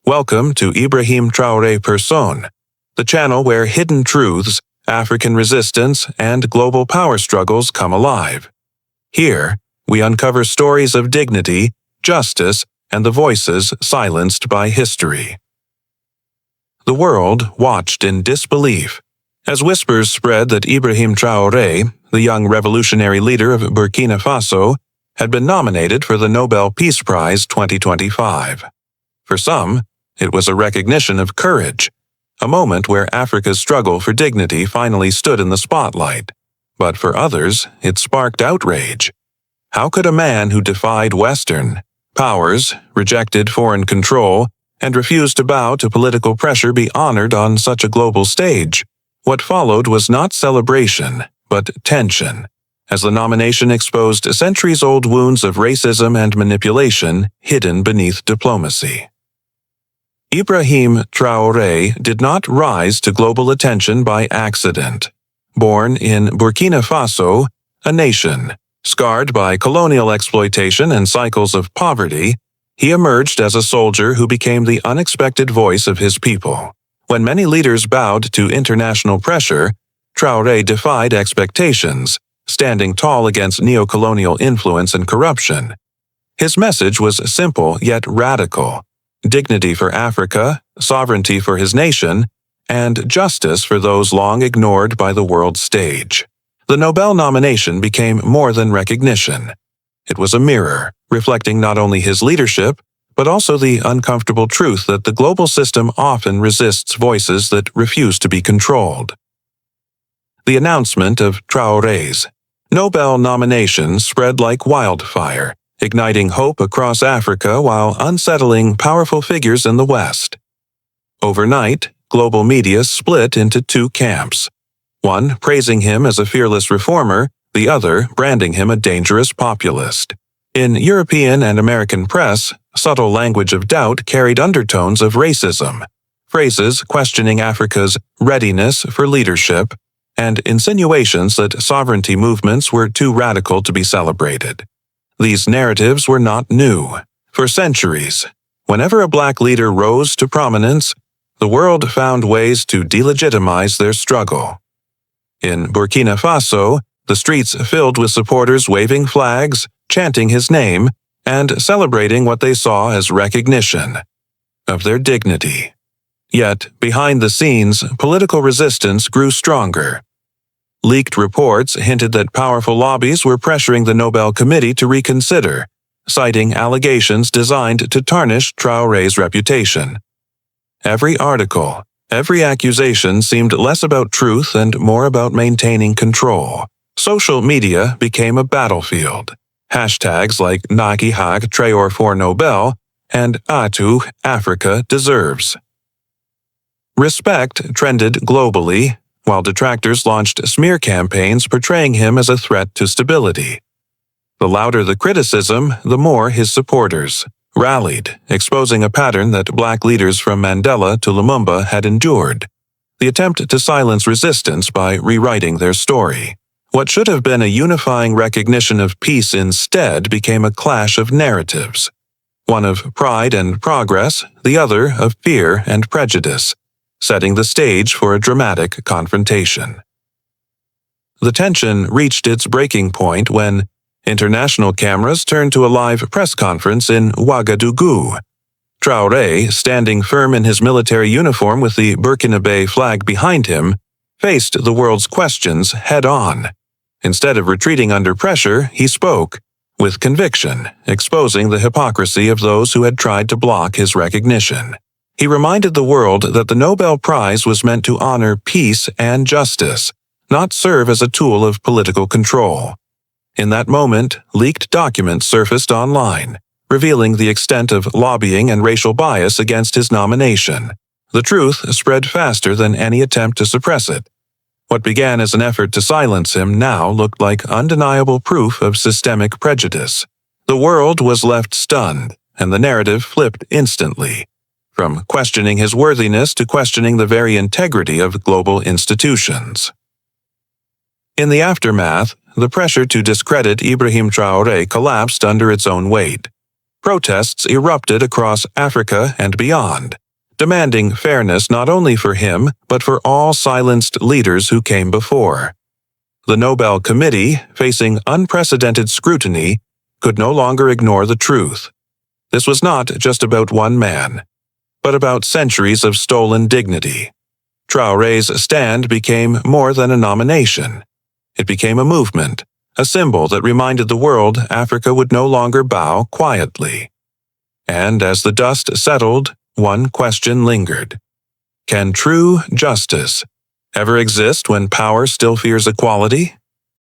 Welcome to Ibrahim Traore Person, the channel where hidden truths, African resistance, and global power struggles come alive. Here, we uncover stories of dignity, justice, and the voices silenced by history. The world watched in disbelief as whispers spread that Ibrahim Traoré, the young revolutionary leader of Burkina Faso, had been nominated for the Nobel Peace Prize 2025. For some, it was a recognition of courage, a moment where Africa's struggle for dignity finally stood in the spotlight. But for others, it sparked outrage. How could a man who defied Western powers, rejected foreign control, and refused to bow to political pressure be honored on such a global stage? What followed was not celebration, but tension, as the nomination exposed centuries-old wounds of racism and manipulation hidden beneath diplomacy. Ibrahim Traoré did not rise to global attention by accident. Born in Burkina Faso, a nation scarred by colonial exploitation and cycles of poverty, he emerged as a soldier who became the unexpected voice of his people. When many leaders bowed to international pressure, Traoré defied expectations, standing tall against neo-colonial influence and corruption. His message was simple yet radical: dignity for Africa, sovereignty for his nation, and justice for those long ignored by the world stage. The Nobel nomination became more than recognition. It was a mirror, reflecting not only his leadership, but also the uncomfortable truth that the global system often resists voices that refuse to be controlled. The announcement of Traoré's Nobel nomination spread like wildfire, igniting hope across Africa while unsettling powerful figures in the West. Overnight, global media split into two camps, one praising him as a fearless reformer, the other branding him a dangerous populist. In European and American press, subtle language of doubt carried undertones of racism, phrases questioning Africa's readiness for leadership, and insinuations that sovereignty movements were too radical to be celebrated. These narratives were not new. For centuries, whenever a black leader rose to prominence, the world found ways to delegitimize their struggle. In Burkina Faso, the streets filled with supporters waving flags, chanting his name, and celebrating what they saw as recognition of their dignity. Yet, behind the scenes, political resistance grew stronger. Leaked reports hinted that powerful lobbies were pressuring the Nobel Committee to reconsider, citing allegations designed to tarnish Traoré's reputation. Every article, every accusation seemed less about truth and more about maintaining control. Social media became a battlefield. Hashtags like Nagihag Traore for Nobel and Atu Africa deserves. Respect trended globally, while detractors launched smear campaigns portraying him as a threat to stability. The louder the criticism, the more his supporters rallied, exposing a pattern that black leaders from Mandela to Lumumba had endured: the attempt to silence resistance by rewriting their story. What should have been a unifying recognition of peace instead became a clash of narratives, one of pride and progress, the other of fear and prejudice, setting the stage for a dramatic confrontation. The tension reached its breaking point when international cameras turned to a live press conference in Ouagadougou. Traoré, standing firm in his military uniform with the Burkinabe flag behind him, faced the world's questions head-on. Instead of retreating under pressure, he spoke with conviction, exposing the hypocrisy of those who had tried to block his recognition. He reminded the world that the Nobel Prize was meant to honor peace and justice, not serve as a tool of political control. In that moment, leaked documents surfaced online, revealing the extent of lobbying and racial bias against his nomination. The truth spread faster than any attempt to suppress it. What began as an effort to silence him now looked like undeniable proof of systemic prejudice. The world was left stunned, and the narrative flipped instantly, from questioning his worthiness to questioning the very integrity of global institutions. In the aftermath, the pressure to discredit Ibrahim Traoré collapsed under its own weight. Protests erupted across Africa and beyond, demanding fairness not only for him but for all silenced leaders who came before. The Nobel Committee, facing unprecedented scrutiny, could no longer ignore the truth. This was not just about one man, but about centuries of stolen dignity. Traoré's stand became more than a nomination. It became a movement, a symbol that reminded the world Africa would no longer bow quietly. And as the dust settled, one question lingered. Can true justice ever exist when power still fears equality?